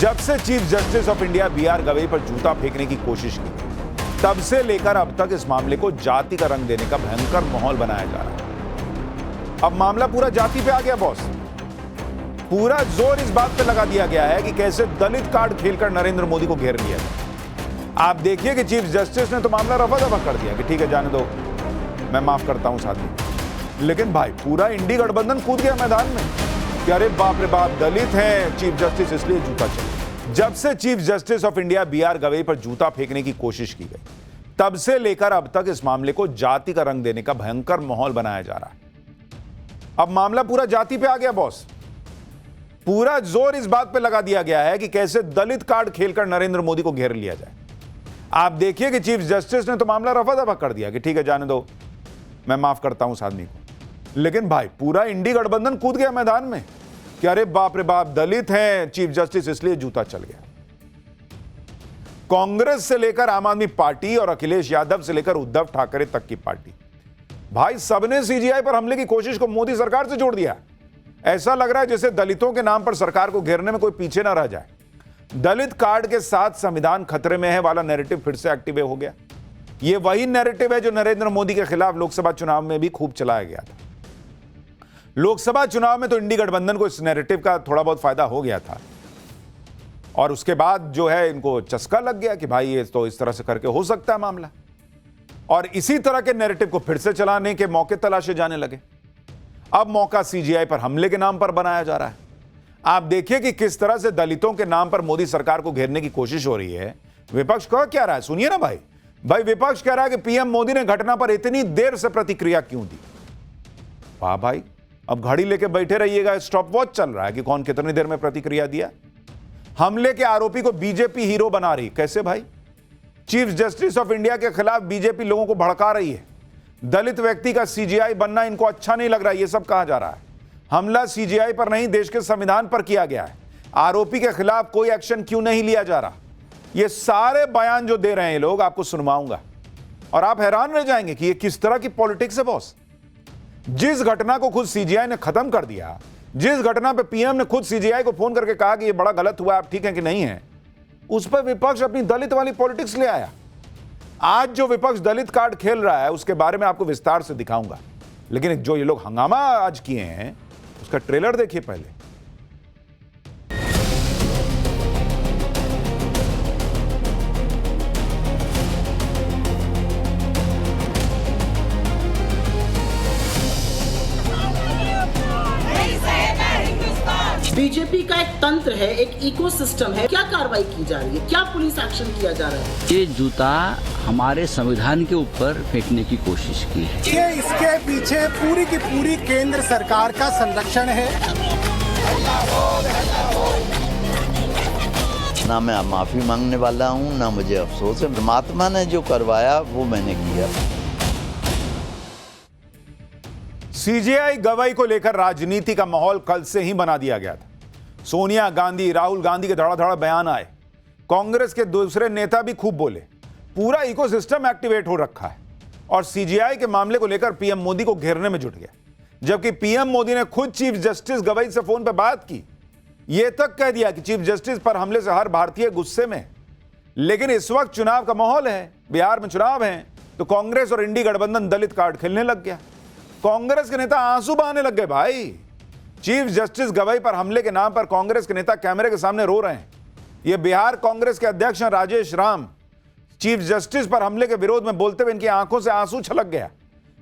जब से chief justice of India B R. Gavai पर जूता फेंकने की कोशिश की गई, तब से लेकर अब तक इस मामले को जाति का रंग देने का भयंकर माहौल बनाया जा रहा है। अब मामला पूरा जाति पे आ गया बॉस। पूरा जोर इस बात पे लगा दिया गया है कि कैसे दलित कार्ड खेलकर नरेंद्र मोदी को घेर लिया जाए। आप देखिए कि चीफ जस्टिस ने तो मामला रफा दफा कर दिया कि ठीक है, जाने दो, मैं माफ करता हूं साथी। लेकिन भाई पूरा इंडी गठबंधन कूद गया मैदान में कि अरे बाप रे बाप, दलित हैं चीफ जस्टिस, इसलिए जूता चले। जब से chief justice of India B R. Gavai पर जूता फेंकने की कोशिश की गई, तब से लेकर अब तक इस मामले को जाति का रंग देने का भयंकर माहौल बनाया जा रहा है। अब मामला पूरा जाति पे आ गया बॉस। पूरा जोर इस बात पे लगा दिया गया है कि कैसे दलित कार्ड खेलकर नरेंद्र मोदी को घेर लिया जाए। आप देखिए कि चीफ जस्टिस ने तो मामला रफा दफा कर दिया कि ठीक है, जाने दो, मैं माफ करता हूं उस आदमी को। लेकिन भाई पूरा इंडी गठबंधन कूद गया मैदान में कि अरे बाप रे बाप, दलित हैं चीफ जस्टिस, इसलिए जूता चल गया। कांग्रेस से लेकर आम आदमी पार्टी और अखिलेश यादव से लेकर उद्धव ठाकरे तक की पार्टी, भाई सबने सीजीआई पर हमले की कोशिश को मोदी सरकार से जोड़ दिया। ऐसा लग रहा है जैसे दलितों के नाम पर सरकार को घेरने में कोई पीछे ना रह जाए। दलित कार्ड के साथ संविधान खतरे में है वाला नैरेटिव फिर से एक्टिव हो गया। यह वही नैरेटिव है जो नरेंद्र मोदी के खिलाफ लोकसभा चुनाव में भी खूब चलाया गया था। लोकसभा चुनाव में तो इंडी गठबंधन को इस नैरेटिव का थोड़ा बहुत फायदा हो गया था, और उसके बाद जो है इनको चस्का लग गया कि भाई ये तो इस तरह से करके हो सकता है मामला, और इसी तरह के नैरेटिव को फिर से चलाने के मौके तलाशे जाने लगे। अब मौका सीजीआई पर हमले के नाम पर बनाया जा रहा है। आप देखिए कि किस तरह से दलितों के नाम पर मोदी सरकार को घेरने की कोशिश हो रही है। विपक्ष कह क्या रहा है, सुनिए ना भाई। विपक्ष कह रहा है कि पीएम मोदी ने घटना पर इतनी देर से प्रतिक्रिया क्यों दी। वाह भाई, अब घड़ी लेके बैठे रहिएगा, स्टॉप वॉच चल रहा है कि कौन कितनी देर में प्रतिक्रिया दिया। हमले के आरोपी को बीजेपी हीरो बना रही, कैसे भाई? चीफ जस्टिस ऑफ इंडिया के खिलाफ बीजेपी लोगों को भड़का रही है। दलित व्यक्ति का सीजीआई बनना इनको अच्छा नहीं लग रहा है, यह सब कहा जा रहा है। हमला सीजीआई पर नहीं, देश के संविधान पर किया गया है। आरोपी के खिलाफ कोई एक्शन क्यों नहीं लिया जा रहा? ये सारे बयान जो दे रहे हैं ये लोग, आपको सुनवाऊंगा और आप हैरान रह जाएंगे कि ये किस तरह की पॉलिटिक्स है बॉस। जिस घटना को खुद सीजीआई ने खत्म कर दिया, जिस घटना पे पीएम ने खुद सीजीआई को फोन करके कहा कि ये बड़ा गलत हुआ, आप ठीक है कि नहीं है, उस पर विपक्ष अपनी दलित वाली पॉलिटिक्स ले आया। आज जो विपक्ष दलित कार्ड खेल रहा है उसके बारे में आपको विस्तार से दिखाऊंगा, लेकिन जो ये लोग हंगामा आज किए हैं उसका ट्रेलर देखिए पहले। बीजेपी का एक तंत्र है, एक इकोसिस्टम है। क्या कार्रवाई की जा रही है, क्या पुलिस एक्शन किया जा रहा है? ये जूता हमारे संविधान के ऊपर फेंकने की कोशिश की है। ये इसके पीछे पूरी की पूरी केंद्र सरकार का संरक्षण है। ना मैं माफी मांगने वाला हूँ, ना मुझे अफसोस है। परमात्मा ने जो करवाया वो मैंने किया। सीजीआई गवई को लेकर राजनीति का माहौल कल से ही बना दिया गया था। सोनिया गांधी, राहुल गांधी के धड़ाधड़ बयान आए, कांग्रेस के दूसरे नेता भी खूब बोले। पूरा इकोसिस्टम एक्टिवेट हो रखा है और सीजीआई के मामले को लेकर पीएम मोदी को घेरने में जुट गया। जबकि पीएम मोदी ने खुद चीफ जस्टिस गवई से फोन पर बात की, यह तक कह दिया कि चीफ जस्टिस पर हमले से हर भारतीय गुस्से में। लेकिन इस वक्त चुनाव का माहौल है, बिहार में चुनाव है, तो कांग्रेस और इंडी गठबंधन दलित कार्ड खेलने लग गया। कांग्रेस के नेता आंसू बहाने लग गए भाई। चीफ जस्टिस गवई पर हमले के नाम पर कांग्रेस के नेता कैमरे के सामने रो रहे हैं। यह बिहार कांग्रेस के अध्यक्ष राजेश राम चीफ जस्टिस पर हमले के विरोध में बोलते हुए इनकी आंखों से आंसू छलक गया।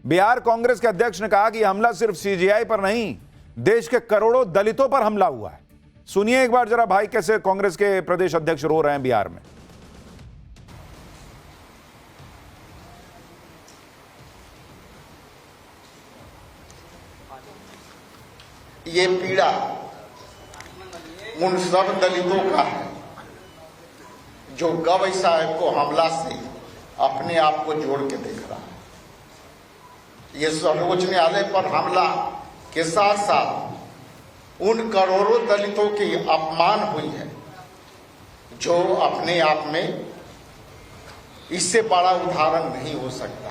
बिहार कांग्रेस के अध्यक्ष ने कहा कि यह हमला सिर्फ सीजीआई पर नहीं, देश के करोड़ों दलितों पर हमला हुआ है। सुनिए एक बार जरा भाई कैसे कांग्रेस के प्रदेश अध्यक्ष रो रहे हैं बिहार में। ये पीड़ा उन सब दलितों का है जो गवई साहब को हमला से अपने आप को जोड़ के देख रहा है। ये सर्वोच्च न्यायालय पर हमला के साथ साथ उन करोड़ों दलितों की अपमान हुई है जो अपने आप में इससे बड़ा उदाहरण नहीं हो सकता।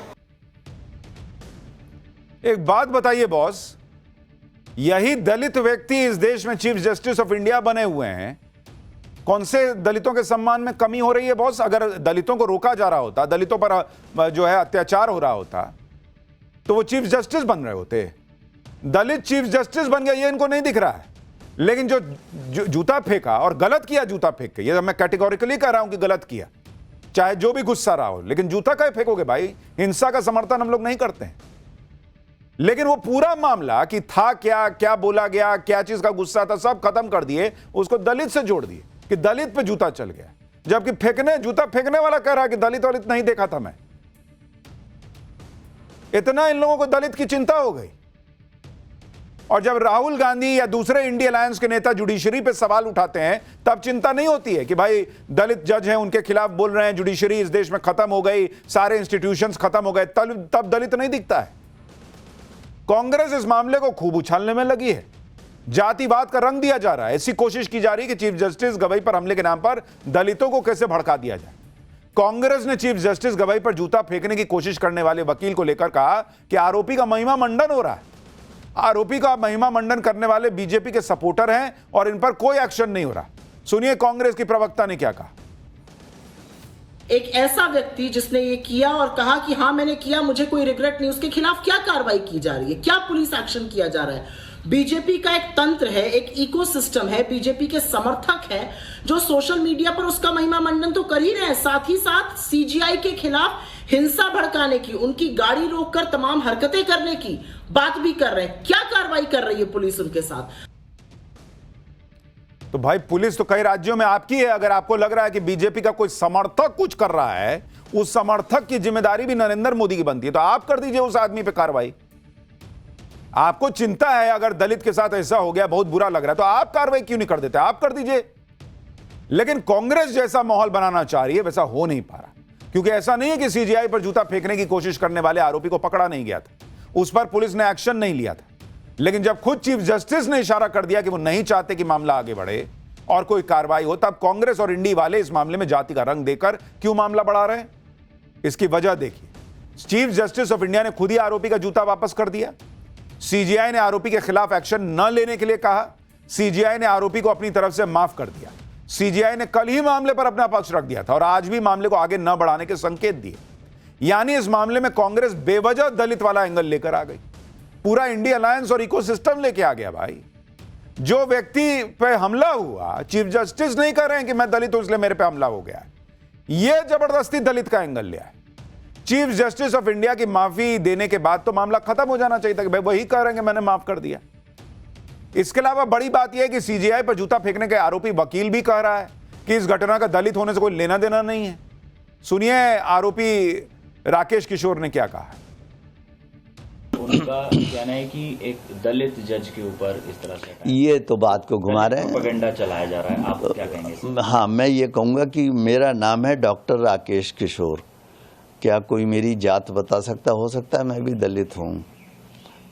एक बात बताइए बॉस, यही दलित व्यक्ति इस देश में चीफ जस्टिस ऑफ इंडिया बने हुए हैं। कौन से दलितों के सम्मान में कमी हो रही है बॉस? अगर दलितों को रोका जा रहा होता, दलितों पर जो है अत्याचार हो रहा होता, तो वो चीफ जस्टिस बन रहे होते। दलित चीफ जस्टिस बन गया, ये इनको नहीं दिख रहा है। लेकिन जो जूता फेंका और गलत किया, जूता फेंक के, ये मैं कैटेगोरिकली कह रहा हूं कि गलत किया, चाहे जो भी गुस्सा रहा हो, लेकिन जूता क्या फेंकोगे भाई? हिंसा का समर्थन हम लोग नहीं करते हैं। लेकिन वो पूरा मामला कि था क्या, क्या बोला गया, क्या चीज का गुस्सा था, सब खत्म कर दिए, उसको दलित से जोड़ दिए कि दलित पे जूता चल गया, जबकि जूता फेंकने वाला कह रहा है कि दलित वलित नहीं देखा था मैं। इतना इन लोगों को दलित की चिंता हो गई। और जब राहुल गांधी या दूसरे इंडिया अलायंस के नेता जुडिशरी पे सवाल उठाते हैं, तब चिंता नहीं होती है कि भाई दलित जज हैं, उनके खिलाफ बोल रहे हैं, जुडिशरी इस देश में खत्म हो गई, सारे इंस्टीट्यूशंस खत्म हो गए, तब दलित नहीं दिखता है। कांग्रेस इस मामले को खूब उछालने में लगी है, जातिवाद का रंग दिया जा रहा है। ऐसी कोशिश की जा रही है कि चीफ जस्टिस गवई पर हमले के नाम पर दलितों को कैसे भड़का दिया जाए। कांग्रेस ने चीफ जस्टिस गवई पर जूता फेंकने की कोशिश करने वाले वकील को लेकर कहा कि आरोपी का महिमा मंडन हो रहा है। आरोपी का महिमा मंडन करने वाले बीजेपी के सपोर्टर हैं और इन पर कोई एक्शन नहीं हो रहा। सुनिए कांग्रेस की प्रवक्ता ने क्या कहा। एक ऐसा व्यक्ति जिसने ये किया और कहा कि हाँ मैंने किया, मुझे कोई रिग्रेट नहीं, उसके खिलाफ क्या कार्रवाई की जा रही है, क्या पुलिस एक्शन किया जा रहा है? बीजेपी का एक तंत्र है, एक इकोसिस्टम है, बीजेपी के समर्थक हैं जो सोशल मीडिया पर उसका महिमा मंडन तो कर ही रहे हैं, साथ ही साथ सीजीआई के खिलाफ हिंसा भड़काने की, उनकी गाड़ी रोककर तमाम हरकतें करने की बात भी कर रहे हैं। क्या कार्रवाई कर रही है पुलिस उनके साथ? तो भाई पुलिस तो कई राज्यों में आपकी है। अगर आपको लग रहा है कि बीजेपी का कोई समर्थक कुछ कर रहा है, उस समर्थक की जिम्मेदारी भी नरेंद्र मोदी की बनती है, तो आप कर दीजिए उस आदमी पे कार्रवाई। आपको चिंता है अगर दलित के साथ ऐसा हो गया, बहुत बुरा लग रहा है, तो आप कार्रवाई क्यों नहीं कर देते? आप कर दीजिए। लेकिन कांग्रेस जैसा माहौल बनाना चाह रही है, वैसा हो नहीं पा रहा, क्योंकि ऐसा नहीं है कि सीजीआई पर जूता फेंकने की कोशिश करने वाले आरोपी को पकड़ा नहीं गया था, उस पर पुलिस ने एक्शन नहीं लिया था। लेकिन जब खुद चीफ जस्टिस ने इशारा कर दिया कि वो नहीं चाहते कि मामला आगे बढ़े और कोई कार्रवाई हो, तब कांग्रेस और इंडी वाले इस मामले में जाति का रंग देकर क्यों मामला बढ़ा रहे हैं? इसकी वजह देखिए। चीफ जस्टिस ऑफ इंडिया ने खुद ही आरोपी का जूता वापस कर दिया। सीजीआई ने आरोपी के खिलाफ एक्शन न लेने के लिए कहा। सीजीआई ने आरोपी को अपनी तरफ से माफ कर दिया। सीजीआई ने कल ही मामले पर अपना पक्ष रख दिया था और आज भी मामले को आगे न बढ़ाने के संकेत दिए। यानी इस मामले में कांग्रेस बेवजह दलित वाला एंगल लेकर आ गई, पूरा इंडिया अलायंस और इकोसिस्टम लेके आ गया। भाई जो व्यक्ति पे हमला हुआ, चीफ जस्टिस नहीं कह रहे हैं कि मैं दलित हूं इसलिए मेरे पे हमला हो गया, यह जबरदस्ती दलित का एंगल लिया है। चीफ जस्टिस ऑफ इंडिया की माफी देने के बाद तो मामला खत्म हो जाना चाहिए था कि भाई वही कह रहे हैं कि मैंने माफ कर दिया। इसके अलावा बड़ी बात यह है कि सीजीआई पर जूता फेंकने के आरोपी वकील भी कह रहा है कि इस घटना का दलित होने से कोई लेना देना नहीं है। सुनिए आरोपी राकेश किशोर ने क्या कहा है। उनका कहना है कि एक दलित जज के ऊपर इस तरह से ये तो बात को घुमा रहे हैं, प्रोपेगेंडा चलाया जा रहा है, आप क्या कहेंगे? हाँ, मैं ये कहूँगा कि मेरा नाम है डॉक्टर राकेश किशोर। क्या कोई मेरी जात बता सकता? हो सकता है मैं भी दलित हूँ।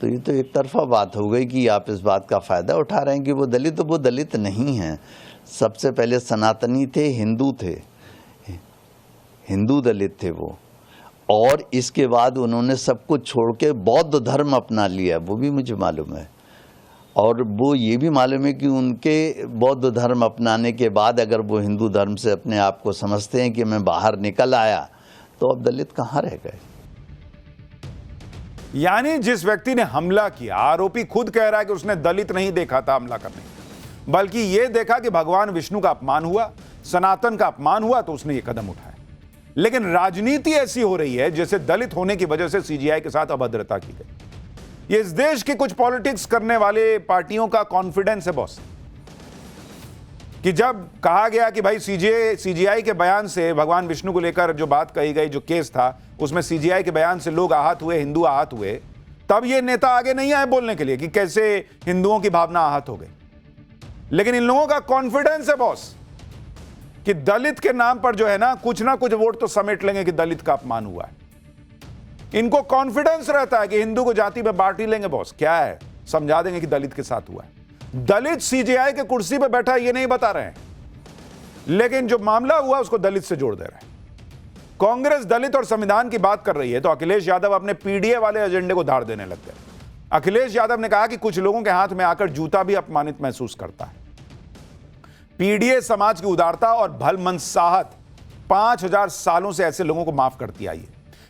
तो ये तो एक तरफा बात हो गई कि आप इस बात का फ़ायदा उठा रहे हैं कि वो दलित, तो वो दलित नहीं हैं। सबसे पहले सनातनी थे, हिंदू थे, हिंदू दलित थे वो, और इसके बाद उन्होंने सब कुछ छोड़ के बौद्ध धर्म अपना लिया, वो भी मुझे मालूम है। और वो ये भी मालूम है कि उनके बौद्ध धर्म अपनाने के बाद अगर वो हिंदू धर्म से अपने आप को समझते हैं कि मैं बाहर निकल आया, तो अब दलित कहाँ रह गए? यानी जिस व्यक्ति ने हमला किया, आरोपी खुद कह रहा है कि उसने दलित नहीं देखा था हमला करने, बल्कि यह देखा कि भगवान विष्णु का अपमान हुआ, सनातन का अपमान हुआ, तो उसने ये कदम उठाया। लेकिन राजनीति ऐसी हो रही है जैसे दलित होने की वजह से सीजीआई के साथ अभद्रता की गई। ये इस देश के कुछ पॉलिटिक्स करने वाले पार्टियों का कॉन्फिडेंस है बॉस, कि जब कहा गया कि भाई सीजीआई के बयान से भगवान विष्णु को लेकर जो बात कही गई, जो केस था उसमें सीजीआई के बयान से लोग आहत हुए, हिंदू आहत हुए, तब ये नेता आगे नहीं आए बोलने के लिए कि कैसे हिंदुओं की भावना आहत हो गई। लेकिन इन लोगों का कॉन्फिडेंस है बॉस कि दलित के नाम पर जो है ना कुछ वोट तो समेट लेंगे कि दलित का अपमान हुआ है। इनको कॉन्फिडेंस रहता है कि हिंदू को जाति में बांट ही लेंगे बॉस, क्या है समझा देंगे कि दलित के साथ हुआ है। दलित सीजीआई के कुर्सी पे बैठा ये नहीं बता रहे हैं, लेकिन जो मामला हुआ उसको दलित से जोड़ दे रहे हैं। कांग्रेस दलित और संविधान की बात कर रही है तो अखिलेश यादव अपने पीडीए वाले एजेंडे को धार देने लग गए। अखिलेश यादव ने कहा कि कुछ लोगों के हाथ में आकर जूता भी अपमानित महसूस करता है। पीडीए समाज की उदारता और भलमनसाहत 5000 सालों से ऐसे लोगों को माफ करती आई है,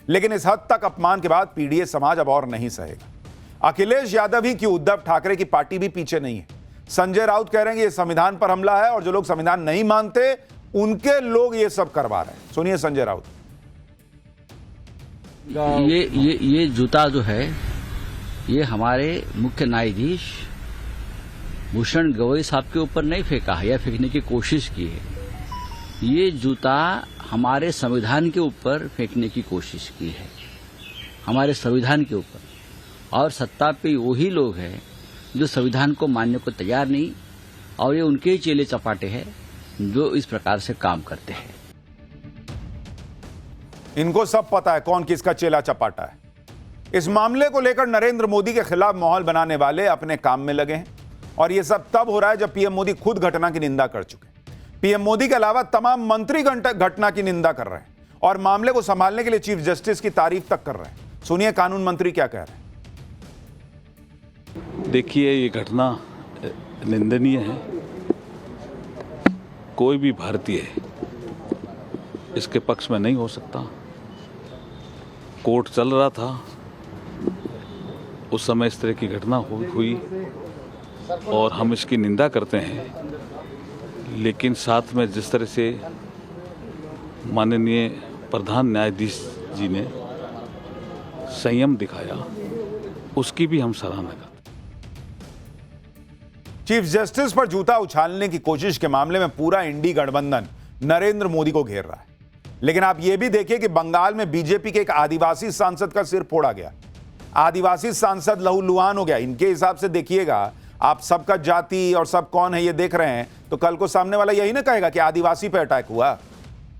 लेकिन इस हद तक अपमान के बाद पीडीए समाज अब और नहीं सहेगा। अखिलेश यादव ही क्यों, उद्धव ठाकरे की पार्टी भी पीछे नहीं है। संजय राउत कह रहे हैं कि यह संविधान पर हमला है और जो लोग संविधान नहीं मानते उनके लोग ये सब करवा रहे हैं। सुनिए संजय राउत। ये जूता जो है ये हमारे मुख्य न्यायाधीश भूषण गवई साहब के ऊपर नहीं फेंका है या फेंकने की कोशिश की है। ये जूता हमारे संविधान के ऊपर फेंकने की कोशिश की है, हमारे संविधान के ऊपर। और सत्ता पे वही लोग हैं जो संविधान को मानने को तैयार नहीं, और ये उनके ही चेले चपाटे हैं जो इस प्रकार से काम करते हैं। इनको सब पता है कौन किसका चेला चपाटा है। इस मामले को लेकर नरेंद्र मोदी के खिलाफ माहौल बनाने वाले अपने काम में लगे हैं, और यह सब तब हो रहा है जब पीएम मोदी खुद घटना की निंदा कर चुके हैं। पीएम मोदी के अलावा तमाम मंत्री घटना की निंदा कर रहे हैं और मामले को संभालने के लिए चीफ जस्टिस की तारीफ तक कर रहे हैं। सुनिए कानून मंत्री क्या कह रहे हैं। देखिए, ये घटना निंदनीय है। कोई भी भारतीय इसके पक्ष में नहीं हो सकता। कोर्ट चल रहा था, उस समय इस तरह की घटना हुई और हम इसकी निंदा करते हैं, लेकिन साथ में जिस तरह से माननीय प्रधान न्यायाधीश जी ने संयम दिखाया, उसकी भी हम सराहना करते हैं। चीफ जस्टिस पर जूता उछालने की कोशिश के मामले में पूरा इंडी गठबंधन नरेंद्र मोदी को घेर रहा है, लेकिन आप यह भी देखिए कि बंगाल में बीजेपी के एक आदिवासी सांसद का सिर फोड़ा गया। आदिवासी सांसद लहूलुहान हो गया। इनके हिसाब से देखिएगा, आप सबका जाति और सब कौन है ये देख रहे हैं, तो कल को सामने वाला यही ना कहेगा कि आदिवासी पे अटैक हुआ।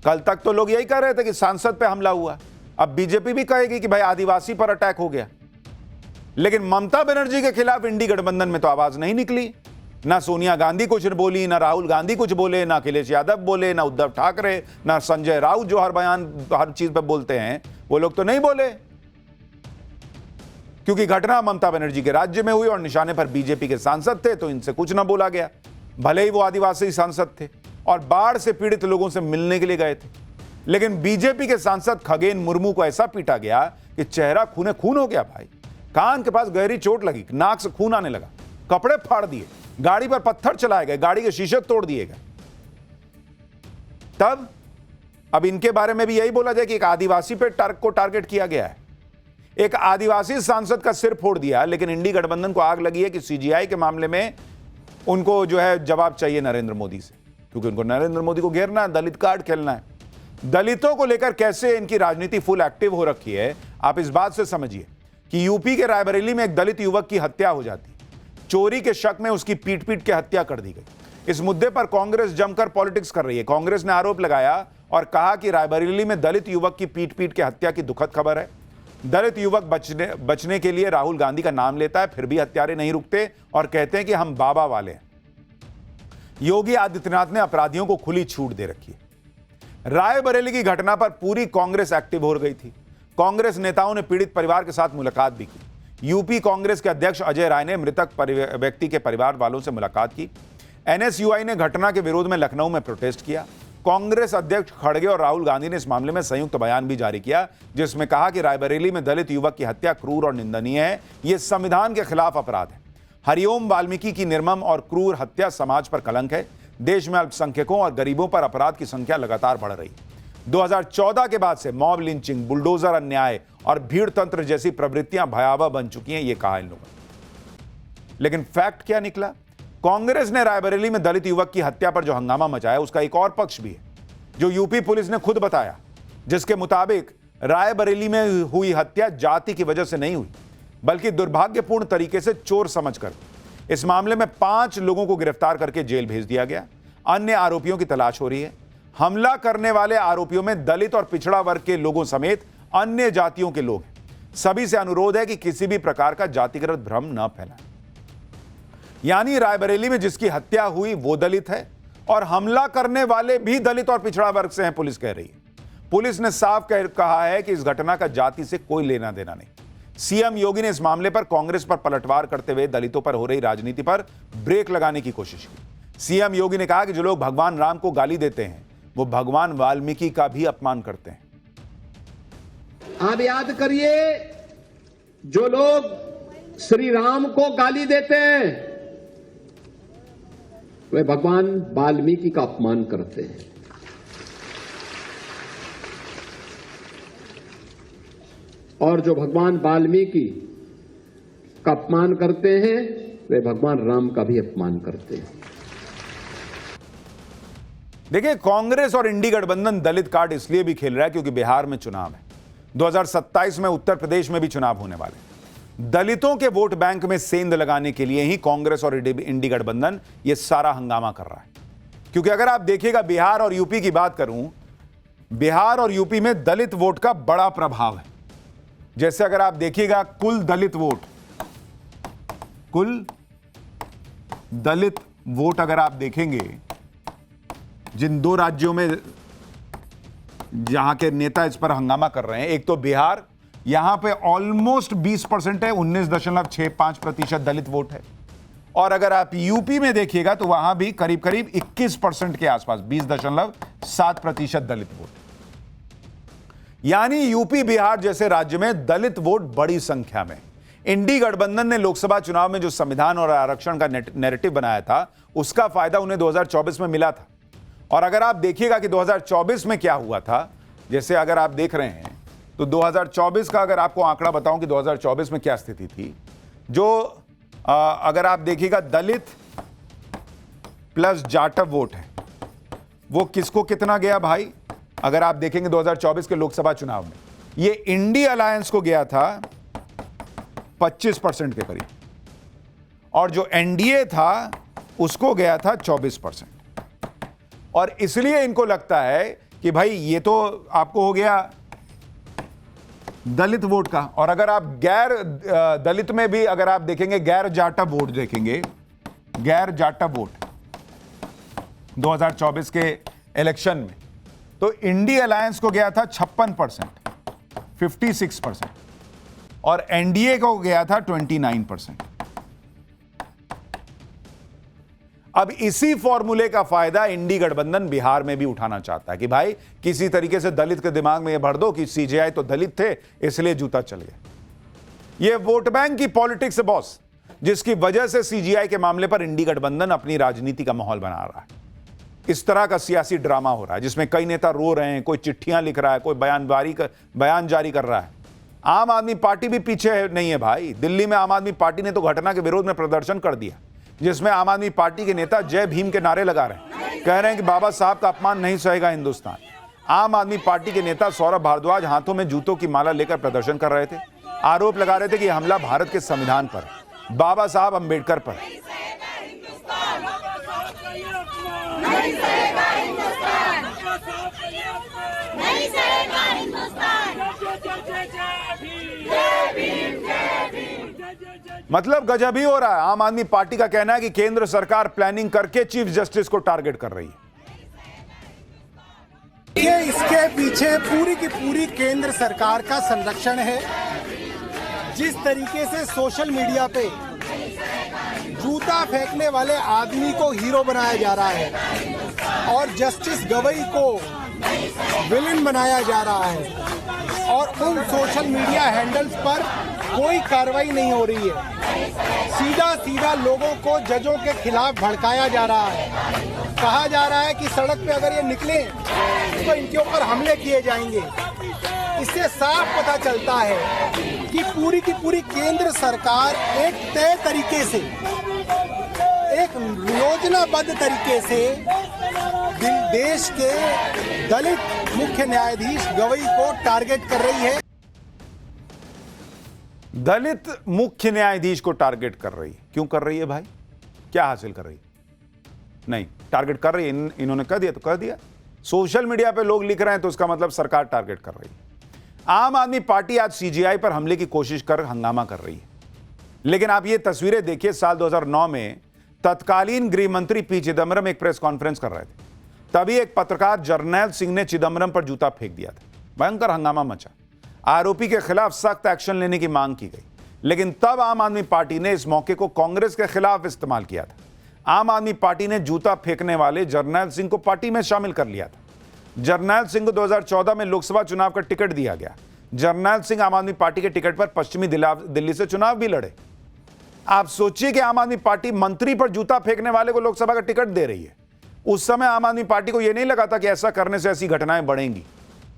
कल तक तो लोग यही कह रहे थे कि सांसद पे हमला हुआ, अब बीजेपी भी कहेगी कि भाई आदिवासी पर अटैक हो गया। लेकिन ममता बनर्जी के खिलाफ इंडी गठबंधन में तो आवाज नहीं निकली। ना सोनिया गांधी कुछ बोली, ना राहुल गांधी कुछ बोले, ना अखिलेश यादव बोले, ना उद्धव ठाकरे, ना संजय राउत जो हर बयान हर चीज पर बोलते हैं, वो लोग तो नहीं बोले, क्योंकि घटना ममता बनर्जी के राज्य में हुई और निशाने पर बीजेपी के सांसद थे, तो इनसे कुछ ना बोला गया, भले ही वो आदिवासी सांसद थे और बाढ़ से पीड़ित लोगों से मिलने के लिए गए थे। लेकिन बीजेपी के सांसद खगेन मुर्मू को ऐसा पीटा गया कि चेहरा खूने खून हो गया। भाई कान के पास गहरी चोट लगी, नाक से खून आने लगा, कपड़े फाड़ दिए, गाड़ी पर पत्थर चलाए गए, गाड़ी के शीशे तोड़ दिए गए। तब अब इनके बारे में भी यही बोला जाए कि एक आदिवासी पे को टारगेट किया गया है, एक आदिवासी सांसद का सिर फोड़ दिया। लेकिन इंडी गठबंधन को आग लगी है कि सीजीआई के मामले में उनको जो है जवाब चाहिए नरेंद्र मोदी से, क्योंकि उनको नरेंद्र मोदी को घेरना है, दलित कार्ड खेलना है। दलितों को लेकर कैसे इनकी राजनीति फुल एक्टिव हो रखी है, आप इस बात से समझिए कि यूपी के रायबरेली में एक दलित युवक की हत्या हो जाती, चोरी के शक में उसकी पीट पीट के हत्या कर दी गई। इस मुद्दे पर कांग्रेस जमकर पॉलिटिक्स कर रही है। कांग्रेस ने आरोप लगाया और कहा कि रायबरेली में दलित युवक की पीट पीट के हत्या की दुखद खबर है। दलित युवक बचने के लिए राहुल गांधी का नाम लेता है, फिर भी हत्यारे नहीं रुकते और कहते हैं कि हम बाबा वाले हैं। योगी आदित्यनाथ ने अपराधियों को खुली छूट दे रखी है। रायबरेली की घटना पर पूरी कांग्रेस एक्टिव हो गई थी। कांग्रेस नेताओं ने पीड़ित परिवार के साथ मुलाकात भी की। यूपी कांग्रेस के अध्यक्ष अजय राय ने मृतक व्यक्ति के परिवार वालों से मुलाकात की। एनएसयूआई ने घटना के विरोध में लखनऊ में प्रोटेस्ट किया। कांग्रेस अध्यक्ष खड़गे और राहुल गांधी ने इस मामले में संयुक्त बयान भी जारी किया, जिसमें कहा कि रायबरेली में दलित युवक की हत्या क्रूर और निंदनीय है, यह संविधान के खिलाफ अपराध है। हरिओम वाल्मीकि की निर्मम और क्रूर हत्या समाज पर कलंक है। देश में अल्पसंख्यकों और गरीबों पर अपराध की संख्या लगातार बढ़ रही है। 2014 के बाद से मॉब लिंचिंग, बुलडोजर अन्याय और भीड़ तंत्र जैसी प्रवृत्तियां भयावह बन चुकी हैं, ये कहा इन लोगों ने। लेकिन फैक्ट क्या निकला? कांग्रेस ने रायबरेली में दलित युवक की हत्या पर जो हंगामा मचाया, उसका एक और पक्ष भी है, जो यूपी पुलिस ने खुद बताया, जिसके मुताबिक रायबरेली में हुई हत्या जाति की वजह से नहीं हुई, बल्कि दुर्भाग्यपूर्ण तरीके से चोर समझकर। इस मामले में 5 लोगों को गिरफ्तार करके जेल भेज दिया गया। अन्य आरोपियों की तलाश हो रही है। हमला करने वाले आरोपियों में दलित और पिछड़ा वर्ग के लोगों समेत अन्य जातियों के लोग हैं। सभी से अनुरोध है कि किसी भी प्रकार का जातिगत भ्रम न फैलाएं। यानी रायबरेली में जिसकी हत्या हुई वो दलित है और हमला करने वाले भी दलित और पिछड़ा वर्ग से हैं, पुलिस कह रही है। पुलिस ने साफ कहा है कि इस घटना का जाति से कोई लेना देना नहीं। सीएम योगी ने इस मामले पर कांग्रेस पर पलटवार करते हुए दलितों पर हो रही राजनीति पर ब्रेक लगाने की कोशिश की। सीएम योगी ने कहा कि जो लोग भगवान राम को गाली देते हैं वो भगवान वाल्मीकि का भी अपमान करते हैं। आप याद करिए, जो लोग श्री राम को गाली देते हैं वे भगवान वाल्मीकि का अपमान करते हैं। और जो भगवान वाल्मीकि का अपमान करते हैं वे भगवान राम का भी अपमान करते हैं। देखिए, कांग्रेस और इंडी गठबंधन दलित कार्ड इसलिए भी खेल रहा है क्योंकि बिहार में चुनाव है, 2027 में उत्तर प्रदेश में भी चुनाव होने वाले। दलितों के वोट बैंक में सेंध लगाने के लिए ही कांग्रेस और इंडी गठबंधन ये सारा हंगामा कर रहा है। क्योंकि अगर आप देखिएगा, बिहार और यूपी की बात करूं, बिहार और यूपी में दलित वोट का बड़ा प्रभाव है। जैसे अगर आप देखिएगा, कुल दलित वोट अगर आप देखेंगे, जिन दो राज्यों में जहां के नेता इस पर हंगामा कर रहे हैं, एक तो बिहार, यहां पे ऑलमोस्ट 20% है, 19.65% दलित वोट है। और अगर आप यूपी में देखिएगा तो वहां भी करीब करीब 21% के आसपास, 20.7% दलित वोट। यानी यूपी बिहार जैसे राज्य में दलित वोट बड़ी संख्या में। इंडी गठबंधन ने लोकसभा चुनाव में जो संविधान और आरक्षण का नैरेटिव बनाया था, उसका फायदा उन्हें 2024 में मिला था। और अगर आप देखिएगा कि 2024 में क्या हुआ था, जैसे अगर आप देख रहे हैं तो 2024 का अगर आपको आंकड़ा बताऊं कि 2024 में क्या स्थिति थी, जो अगर आप देखिएगा दलित प्लस जाटव वोट है, वो किसको कितना गया भाई? अगर आप देखेंगे 2024 के लोकसभा चुनाव में, ये इंडी अलायंस को गया था 25% के करीब, और जो एनडीए था उसको गया था 24%। और इसलिए इनको लगता है कि भाई ये तो आपको हो गया दलित वोट का। और अगर आप गैर दलित में भी अगर आप देखेंगे, गैर जाटव वोट देखेंगे, गैर जाटव वोट 2024 के इलेक्शन में, तो इंडी अलायंस को गया था 56%, 56%, और एनडीए को गया था 29%। अब इसी फॉर्मूले का फायदा इंडी गठबंधन बिहार में भी उठाना चाहता है कि भाई किसी तरीके से दलित के दिमाग में यह भर दो कि सीजेआई तो दलित थे इसलिए जूता चल गया। यह वोट बैंक की पॉलिटिक्स है बॉस, जिसकी वजह से सीजेआई के मामले पर इंडी गठबंधन अपनी राजनीति का माहौल बना रहा है। इस तरह का सियासी ड्रामा हो रहा है जिसमें कई नेता रो रहे हैं, कोई चिट्ठियां लिख रहा है, कोई बयान जारी कर रहा है। आम आदमी पार्टी भी पीछे नहीं है भाई। दिल्ली में आम आदमी पार्टी ने तो घटना के विरोध में प्रदर्शन कर दिया, जिसमें आम आदमी पार्टी के नेता जय भीम के नारे लगा रहे हैं, कह रहे हैं कि बाबा साहब का अपमान नहीं सहेगा हिंदुस्तान। आम आदमी पार्टी के नेता सौरभ भारद्वाज हाथों में जूतों की माला लेकर प्रदर्शन कर रहे थे, आरोप लगा रहे थे कि हमला भारत के संविधान पर, बाबा साहब अंबेडकर पर। मतलब गजब ही हो रहा है। आम आदमी पार्टी का कहना है कि केंद्र सरकार प्लानिंग करके चीफ जस्टिस को टारगेट कर रही है। इसके पीछे पूरी की पूरी केंद्र सरकार का संरक्षण है। जिस तरीके से सोशल मीडिया पे जूता फेंकने वाले आदमी को हीरो बनाया जा रहा है और जस्टिस गवई को विलेन बनाया जा रहा है, और उन सोशल मीडिया हैंडल्स पर कोई कार्रवाई नहीं हो रही है। सीधा सीधा लोगों को जजों के खिलाफ भड़काया जा रहा है। कहा जा रहा है कि सड़क पे अगर ये निकले तो इनके ऊपर हमले किए जाएंगे। इससे साफ पता चलता है कि पूरी की पूरी केंद्र सरकार एक तय तरीके से, एक योजनाबद्ध तरीके से देश के दलित मुख्य न्यायाधीश गवई को टारगेट कर रही है। दलित मुख्य न्यायाधीश को टारगेट कर रही है। क्यों कर रही है भाई? क्या हासिल कर रही है? नहीं, टारगेट कर रही है। इन्होंने कह दिया तो कह दिया। सोशल मीडिया पे लोग लिख रहे हैं तो उसका मतलब सरकार टारगेट कर रही है। आम आदमी पार्टी आज सीजेआई पर हमले की कोशिश कर हंगामा कर रही है। लेकिन आप ये तस्वीरें देखिए, साल 2009 में तत्कालीन गृह मंत्री पी चिदम्बरम एक प्रेस कॉन्फ्रेंस कर रहे थे। तभी एक पत्रकार जर्नैल सिंह ने चिदम्बरम पर जूता फेंक दिया था। भयंकर हंगामा मचा। आरोपी के खिलाफ सख्त एक्शन लेने की मांग की गई, लेकिन तब आम आदमी पार्टी ने इस मौके को कांग्रेस के खिलाफ इस्तेमाल किया था। आम आदमी पार्टी ने जूता फेंकने वाले जरनैल सिंह को पार्टी में शामिल कर लिया था। जरनैल सिंह को 2014 में लोकसभा चुनाव का टिकट दिया गया। जरनैल सिंह आम आदमी पार्टी के टिकट पर पश्चिमी दिल्ली से चुनाव भी लड़े। आप सोचिए कि आम आदमी पार्टी मंत्री पर जूता फेंकने वाले को लोकसभा का टिकट दे रही है। उस समय आम आदमी पार्टी को यह नहीं लगा था कि ऐसा करने से ऐसी घटनाएं बढ़ेंगी,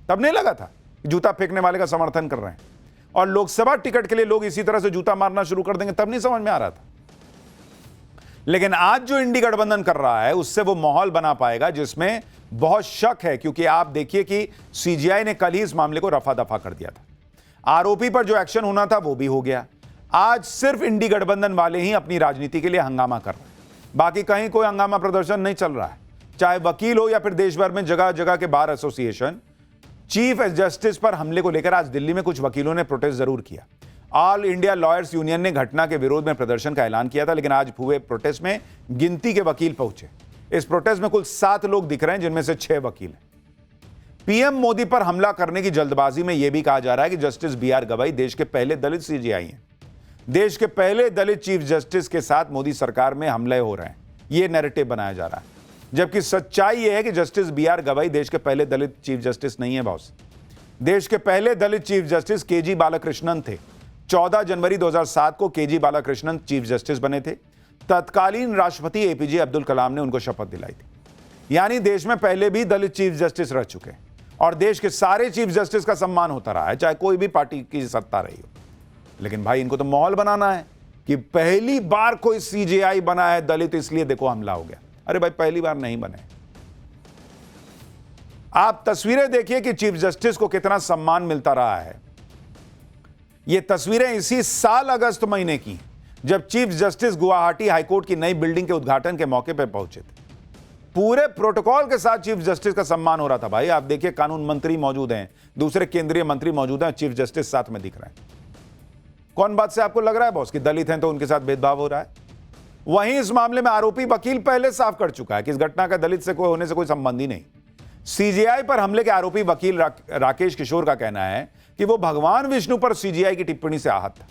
तब नहीं लगा था जूता फेंकने वाले का समर्थन कर रहे हैं और लोकसभा टिकट के लिए लोग इसी तरह से जूता मारना शुरू कर देंगे, तब नहीं समझ में आ रहा था। लेकिन आज जो इंडी गठबंधन कर रहा है उससे वो माहौल बना पाएगा जिसमें बहुत शक है, क्योंकि आप देखिए कि सीजीआई ने कल ही इस मामले को रफा दफा कर दिया था। आरोपी पर जो एक्शन होना था वो भी हो गया। आज सिर्फ इंडी गठबंधन वाले ही अपनी राजनीति के लिए हंगामा कर रहे हैं, बाकी कहीं कोई हंगामा प्रदर्शन नहीं चल रहा है। चाहे वकील हो या फिर देश भर में जगह जगह के बार एसोसिएशन। चीफ जस्टिस पर हमले को लेकर आज दिल्ली में कुछ वकीलों ने प्रोटेस्ट जरूर किया। ऑल इंडिया लॉयर्स यूनियन ने घटना के विरोध में प्रदर्शन का ऐलान किया था, लेकिन आज हुए प्रोटेस्ट में गिनती के वकील पहुंचे। इस प्रोटेस्ट में कुल 7 लोग दिख रहे हैं, जिनमें से 6 वकील हैं। पीएम मोदी पर हमला करने की जल्दबाजी में यह भी कहा जा रहा है कि जस्टिस बीआर गवाई देश के पहले दलित सीजीआई हैं। देश के पहले दलित चीफ जस्टिस के साथ मोदी सरकार में हमले हो रहे हैं, यह नैरेटिव बनाया जा रहा है। जबकि सच्चाई यह है कि जस्टिस बीआर गवाई देश के पहले दलित चीफ जस्टिस नहीं है बॉस। देश के पहले दलित चीफ जस्टिस केजी बालाकृष्णन थे। 14 जनवरी 2007 को केजी बालाकृष्णन चीफ जस्टिस बने थे। तत्कालीन राष्ट्रपति एपीजे अब्दुल कलाम ने उनको शपथ दिलाई थी। यानी देश में पहले भी दलित चीफ जस्टिस रह चुके हैं और देश के सारे चीफ जस्टिस का सम्मान होता रहा है, चाहे कोई भी पार्टी की सत्ता रही हो। लेकिन भाई इनको तो माहौल बनाना है कि पहली बार कोई सीजीआई बना है दलित, इसलिए देखो हमला हो गया। अरे भाई पहली बार नहीं बने। आप तस्वीरें देखिए कि चीफ जस्टिस को कितना सम्मान मिलता रहा है। ये तस्वीरें इसी साल अगस्त महीने की, जब चीफ जस्टिस गुवाहाटी हाईकोर्ट की नई बिल्डिंग के उद्घाटन के मौके पर पहुंचे थे। पूरे प्रोटोकॉल के साथ चीफ जस्टिस का सम्मान हो रहा था। भाई आप देखिए, कानून मंत्री मौजूद हैं, दूसरे केंद्रीय मंत्री मौजूद हैं, चीफ जस्टिस साथ में दिख रहे हैं। कौन बात से आपको लग रहा है बॉस कि दलित हैं तो उनके साथ भेदभाव हो रहा है? वहीं इस मामले में आरोपी वकील पहले साफ कर चुका है कि इस घटना का दलित से कोई होने से कोई संबंध ही नहीं। सीजीआई पर हमले के आरोपी वकील राकेश किशोर का कहना है कि वो भगवान विष्णु पर सीजीआई की टिप्पणी से आहत था।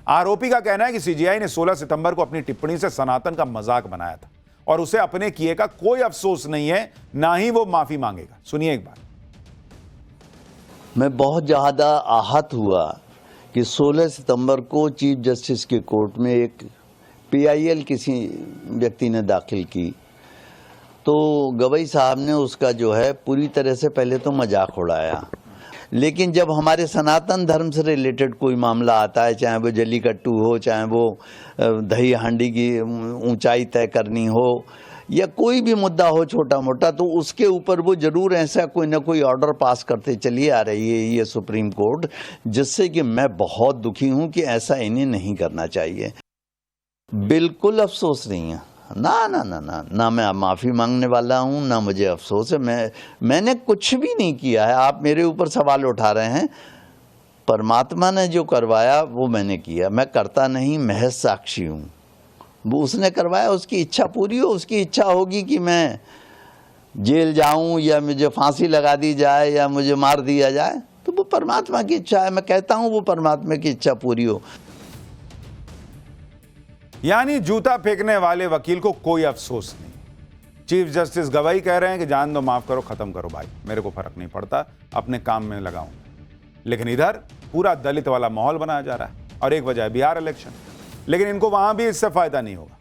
आरोपी का कहना है कि सीजीआई ने 16 सितंबर को अपनी टिप्पणी से सनातन का मजाक बनाया था और उसे अपने किए का कोई अफसोस नहीं है, ना ही वो माफी मांगेगा। सुनिए एक बार। मैं बहुत ज़्यादा आहत हुआ कि 16 सितंबर को चीफ जस्टिस के कोर्ट में एक पीआईएल किसी व्यक्ति ने दाखिल की, तो गवई साहब ने उसका जो है पूरी तरह से पहले तो मजाक उड़ाया। लेकिन जब हमारे सनातन धर्म से रिलेटेड कोई मामला आता है, चाहे वो जल्लीकट्टू हो, चाहे वो दही हांडी की ऊंचाई तय करनी हो, या कोई भी मुद्दा हो छोटा मोटा, तो उसके ऊपर वो जरूर ऐसा कोई ना कोई ऑर्डर पास करते चली आ रही है ये सुप्रीम कोर्ट, जिससे कि मैं बहुत दुखी हूं कि ऐसा इन्हें नहीं करना चाहिए। बिल्कुल अफसोस नहीं है, ना मैं माफ़ी मांगने वाला हूं, ना मुझे अफसोस है। मैंने कुछ भी नहीं किया है। आप मेरे ऊपर सवाल उठा रहे हैं, परमात्मा ने जो करवाया वो मैंने किया। मैं करता नहीं, महज साक्षी हूं। वो उसने करवाया, उसकी इच्छा पूरी हो। उसकी इच्छा होगी कि मैं जेल जाऊं या मुझे फांसी लगा दी जाए या मुझे मार दिया जाए, तो वो परमात्मा की इच्छा है। मैं कहता हूं वो परमात्मा की इच्छा पूरी हो। यानी जूता फेंकने वाले वकील को कोई अफसोस नहीं। चीफ जस्टिस गवाई कह रहे हैं कि जान दो, माफ करो, खत्म करो भाई, मेरे को फर्क नहीं पड़ता, अपने काम में लगाऊं। लेकिन इधर पूरा दलित वाला माहौल बनाया जा रहा है और एक वजह है बिहार इलेक्शन। लेकिन इनको वहां भी इससे फायदा नहीं होगा।